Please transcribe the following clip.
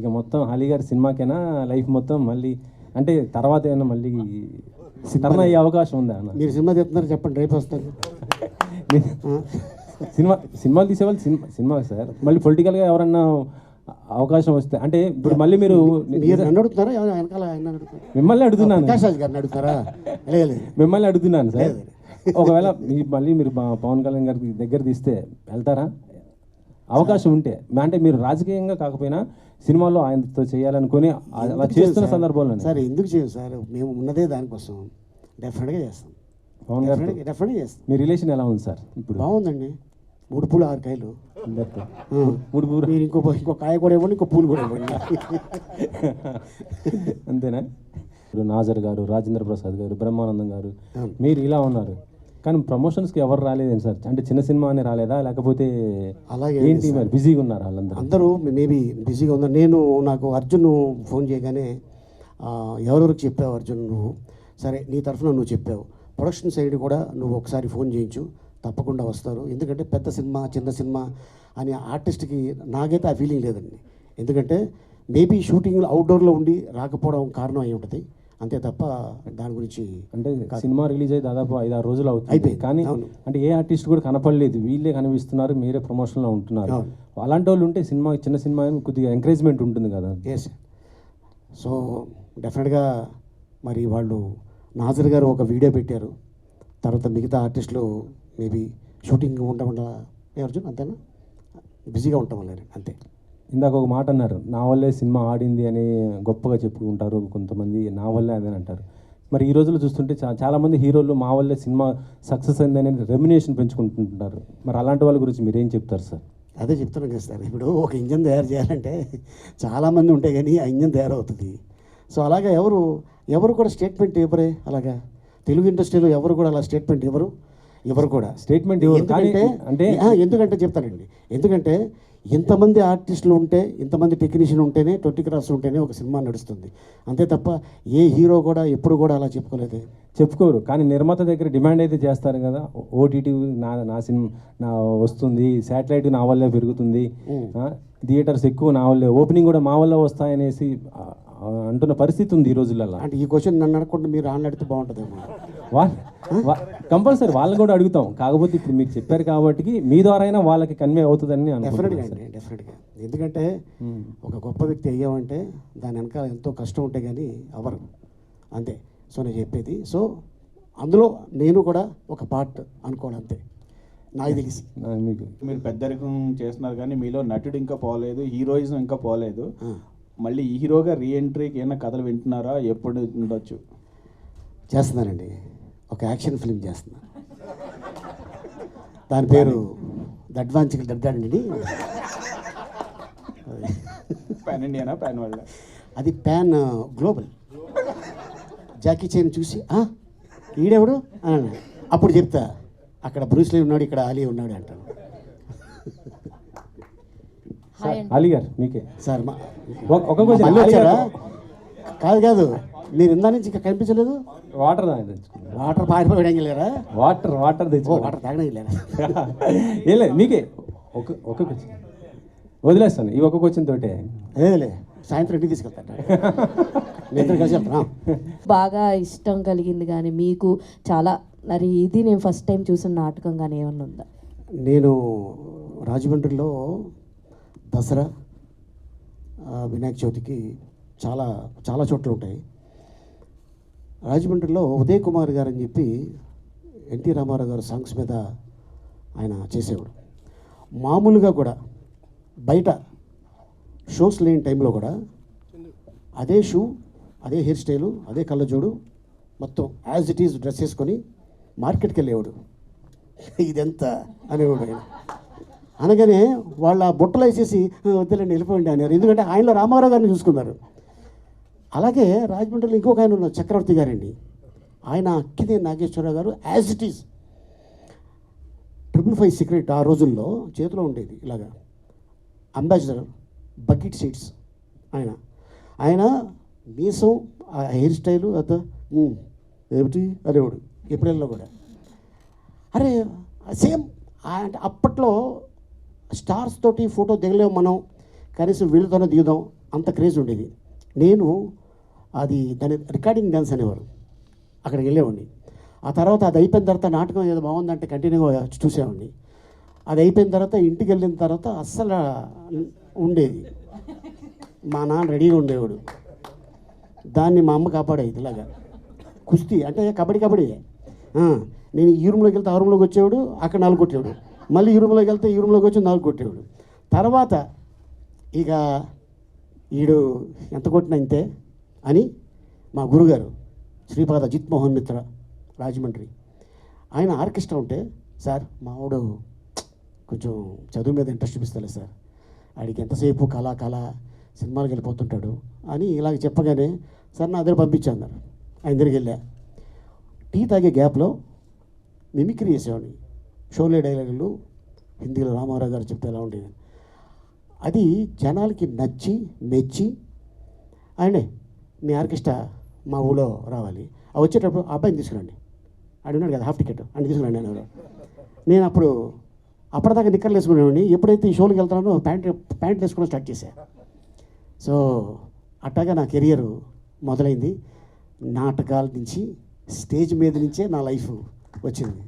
ఇక మొత్తం అలీ గారి సినిమాకైనా లైఫ్ మొత్తం మళ్ళీ అంటే తర్వాత ఏమైనా మళ్ళీ టర్న్ అయ్యే అవకాశం ఉందా అన్న? మీరు సినిమా చెప్తున్నారు, చెప్పండి, రేపు వస్తాను. సినిమాలు తీసేవాళ్ళు సినిమా సార్, మళ్ళీ పొలిటికల్గా ఎవరన్నా అవకాశం వస్తే అంటే ఇప్పుడు మళ్ళీ మీరు నన్ను అడుగుతున్నారా వెనకాల ఆయన అడుగుతున్నారు? మిమ్మల్ని అడుగుతున్నాను. ప్రకాష్ రాజ్ గారిని అడుగుతారా? లేదు, మిమ్మల్ని అడుగుతున్నాను సార్. ఒకవేళ మళ్ళీ మీరు పవన్ కళ్యాణ్ గారికి దగ్గర తీస్తే వెళ్తారా? అవకాశం ఉంటే అంటే మీరు రాజకీయంగా కాకపోయినా సినిమాలో ఆయనతో చేయాలనుకుని అలా చేస్తున్న సందర్భంలో సార్ ఎందుకు చేయం సార్, మేము ఉన్నదే దానికోసం. డెఫినెట్గా చేస్తాం, పవన్ గారు. డెఫినెట్గా చేస్తాం. మీ రిలేషన్ ఎలా ఉంది సార్ ఇప్పుడు? బాగుందండి, 3 పూలు 6 కాయలు. 3 పూలు మీరు ఇంకో కాయ కూడా ఇవ్వండి, ఇంకో పూలు కూడా ఇవ్వండి. అంతేనా? ఇప్పుడు నాజర్ గారు, రాజేంద్ర ప్రసాద్ గారు, బ్రహ్మానందం గారు, మీరు ఇలా ఉన్నారు కానీ ప్రమోషన్స్కి ఎవరు రాలేదేంటి సార్? అంటే చిన్న సినిమా అని రాలేదా, లేకపోతే అలాగే ఏంటి మరి బిజీగా ఉన్నారు వాళ్ళందరూ? అందరూ మేబీ బిజీగా ఉన్నారు. నాకు అర్జున్ ఫోన్ చేయగానే ఎవరెవరికి చెప్పావు అర్జున్ నువ్వు, సరే నీ తరఫున నువ్వు చెప్పావు, ప్రొడక్షన్ సైడ్ కూడా నువ్వు ఒకసారి ఫోన్ చేయించు, తప్పకుండా వస్తారు. ఎందుకంటే పెద్ద సినిమా చిన్న సినిమా అని ఆర్టిస్ట్కి నాకైతే ఆ ఫీలింగ్ లేదండి. ఎందుకంటే మేబీ షూటింగ్ అవుట్డోర్లో ఉండి రాకపోవడం కారణం అయి ఉంటుంది, అంతే తప్ప దాని గురించి. అంటే సినిమా రిలీజ్ అయ్యి దాదాపు 5-6 రోజులు అవుతుంది కానీ అంటే ఏ ఆర్టిస్ట్ కూడా కనపడలేదు, వీళ్ళే కనిపిస్తున్నారు, మీరే ప్రమోషన్లో ఉంటున్నారు. అలాంటి వాళ్ళు ఉంటే సినిమా చిన్న సినిమా కొద్దిగా ఎంకరేజ్మెంట్ ఉంటుంది కదా. ఎస్, సో డెఫినెట్గా మరి వాళ్ళు నాజర్ గారు ఒక వీడియో పెట్టారు, తర్వాత మిగతా ఆర్టిస్టులు మేబీ షూటింగ్ ఉండడం వల్ల అర్జున్ అంతేనా బిజీగా ఉంటాం వల్ల అంతే. ఇందాక ఒక మాట అన్నారు, నా వల్లే సినిమా ఆడింది అని గొప్పగా చెప్పుకుంటారు కొంతమంది, నా వల్లే అదని అంటారు. మరి ఈ రోజుల్లో చూస్తుంటే చాలామంది హీరోలు మా వల్లే సినిమా సక్సెస్ అయింది అనేది రెమ్యునేషన్ పెంచుకుంటుంటారు. మరి అలాంటి వాళ్ళ గురించి మీరు ఏం చెప్తారు సార్? అదే చెప్తున్నాను కదా సార్, ఇప్పుడు ఒక ఇంజన్ తయారు చేయాలంటే చాలామంది ఉంటే కానీ ఆ ఇంజన్ తయారవుతుంది. సో అలాగే ఎవరు కూడా స్టేట్మెంట్ ఇవ్వరే, అలాగా తెలుగు ఇండస్ట్రీలో ఎవరు కూడా అలా స్టేట్మెంట్ ఎవరు కూడా స్టేట్మెంట్ అంటే ఎందుకంటే చెప్తానండి, ఎందుకంటే ఇంతమంది ఆర్టిస్టులు ఉంటే, ఇంతమంది టెక్నీషియన్ ఉంటేనే, 20 క్రాస్ ఉంటేనే ఒక సినిమా నడుస్తుంది, అంతే తప్ప ఏ హీరో కూడా ఎప్పుడు కూడా అలా చెప్పుకోరు. కానీ నిర్మాత దగ్గర డిమాండ్ అయితే చేస్తారు కదా, ఓటీటీ నా సినిమా నా వస్తుంది, శాటిలైట్ నా వల్లే పెరుగుతుంది, థియేటర్స్ ఎక్కువ నా వల్లే, ఓపెనింగ్ కూడా మా వల్ల వస్తాయనేసి అంటున్న పరిస్థితి ఉంది ఈ రోజులలో. అంటే ఈ క్వశ్చన్ నన్ను అడగకుండా మీరు అడిగితే బాగుంటుంది. కంపల్సరీ వాళ్ళని కూడా అడుగుతాం, కాకపోతే ఇప్పుడు మీరు చెప్పారు కాబట్టి మీ ద్వారా అయినా వాళ్ళకి కన్వే అవుతుందని డెఫినెట్గా. ఎందుకంటే ఒక గొప్ప వ్యక్తి అయ్యామంటే దాని వెనకాల ఎంతో కష్టం ఉంటే కానీ అవరు, అంతే. సో నేను చెప్పేది, సో అందులో నేను కూడా ఒక పార్ట్ అనుకోవడం, అంతే నాకు తెలిసి. మీరు పెద్దరికం చేస్తున్నారు కానీ మీలో నటుడు ఇంకా పోలేదు, హీరోయిజం ఇంకా పోలేదు. మళ్ళీ ఈ హీరోగా రీఎంట్రీకి ఏమైనా కథలు వింటున్నారా? ఎప్పుడు ఉండొచ్చు? చేస్తున్నానండి, ఒక యాక్షన్ ఫిల్మ్ చేస్తున్నాను, దాని పేరు దడ్వాంచికల్ దడ్డాడండి. పాన్ ఇండియానా పాన్ వరల్డ్? అది పాన్ గ్లోబల్. జాకీ చైన్ చూసి ఈడెవడు అని అప్పుడు చెప్తా, అక్కడ బ్రూస్లీ ఉన్నాడు, ఇక్కడ అలీ ఉన్నాడు అంటాను. అలీ గారు మీకే సార్ ఒక క్వశ్చన్ వచ్చారా? కాదు మీరు ఇందా నుంచి ఇంకా కనిపించలేదు. వాటర్ పారిపోయలేరా? వాటర్ తెచ్చుకో, వాటర్ తాగలేరా? ఏలే మీకే ఒక క్వశ్చన్ వదిలేస్తాను, ఈ ఒక క్వశ్చన్ తోటే. లేదులే, సాయంత్రం ఇంటికి తీసుకెళ్తాను, నేను కలిసి వెళ్తాను. బాగా ఇష్టం కలిగింది కానీ మీకు చాలా, మరి ఇది నేను ఫస్ట్ టైం చూసిన నాటకం కానీ ఏమన్నా ఉందా? నేను రాజమండ్రిలో దసరా, వినాయక చవితికి చాలా చోట్ల ఉంటాయి. రాజమండ్రిలో ఉదయ్ కుమార్ గారు అని చెప్పి ఎన్టీ రామారావు గారు సాంగ్స్ మీద ఆయన చేసేవాడు. మామూలుగా కూడా బయట షోస్ లేని టైంలో కూడా అదే షూ, అదే హెయిర్ స్టైలు, అదే కళ్ళజోడు, మొత్తం యాజ్ ఇట్ ఈజ్ డ్రెస్ వేసుకొని మార్కెట్కి వెళ్ళేవాడు. ఇదెంత అనేవాడు ఆయన. అనగానే వాళ్ళ బుట్టలు వేసేసి వద్దులేండి వెళ్ళిపోయింది అన్నారు, ఎందుకంటే ఆయనలో రామారావు గారిని చూసుకున్నారు. అలాగే రాజమండ్రిలో ఇంకొక ఆయన ఉన్నారు, చక్రవర్తి గారండి. ఆయన అక్కినే నాగేశ్వరరావు గారు యాజ్ ఇట్ ఈజ్ 555 సీక్రెట్ ఆ రోజుల్లో చేతిలో ఉండేది ఇలాగా, అంబాసిడర్ బకెట్ సీట్స్. ఆయన మీసం, ఆ హెయిర్ స్టైలు అత ఏమిటి అనేవాడు ఏప్రిల్లో కూడా. అరే సేమ్ అంటే అప్పట్లో స్టార్స్ తోటి ఫోటో దిగలేము మనం, కనీసం వీళ్ళతోనే దిగుదాం అంత క్రేజ్ ఉండేది. నేను దాని రికార్డింగ్ డ్యాన్స్ అనేవారు, అక్కడికి వెళ్ళేవాడిని. ఆ తర్వాత అది అయిపోయిన తర్వాత నాటకం ఏదో బాగుందంటే కంటిన్యూగా చూసేవాడిని. అది అయిపోయిన తర్వాత ఇంటికి వెళ్ళిన తర్వాత అస్సలు ఉండేది, మా నాన్న రెడీగా ఉండేవాడు. దాన్ని మా అమ్మ కాపాడేది ఇలాగా. కుస్తీ అంటే కబడ్డీ. నేను ఈ రూమ్లోకి వెళ్తే ఆ రూమ్లోకి వచ్చేవాడు, అక్కడ 4 కొట్టేవాడు. మళ్ళీ ఈ రూమ్లోకి వెళ్తే ఈ రూమ్లోకి వచ్చి 4 కొట్టేవాడు. తర్వాత ఇక ఈడు ఎంత కొట్టినా ఇంతే అని మా గురుగారు శ్రీపాద జిత్ మోహన్ మిత్ర రాజమండ్రి, ఆయన ఆర్కెస్ట్రా ఉంటే, సార్ మావాడు కొంచెం చదువు మీద ఇంట్రెస్ట్ చూపిస్తలే సార్, ఆడికి ఎంతసేపు కళ సినిమాలకు వెళ్ళిపోతుంటాడు అని ఇలాగ చెప్పగానే, సార్ నా దగ్గర పంపించాన్నారు. ఆయన దగ్గరికి వెళ్ళా. టీ తాగే గ్యాప్లో మిమిక్రీ చేసేవాడిని. షోలే డైలాగులు హిందీలో రామారావు గారు చెప్తే ఎలా ఉండేది. అది జనాలకి నచ్చి మెచ్చి, ఆయనే మీ ఆర్కెస్ట్రా మా ఊళ్ళో రావాలి, వచ్చేటప్పుడు ఆ అబ్బాయిని తీసుకురండి, ఆడు ఉన్నాడు కదా హాఫ్ టికెట్ అని తీసుకురండి అని. నేను అప్పటిదాకా నిక్కర్లు వేసుకునేవాడిని. ఎప్పుడైతే ఈ షోలకు వెళ్తానో ప్యాంట్ వేసుకోవడం స్టార్ట్ చేశాను. సో అట్టాగా నా కెరియర్ మొదలైంది. నాటకాల నుంచి, స్టేజ్ మీద నుంచే నా లైఫ్ వచ్చింది.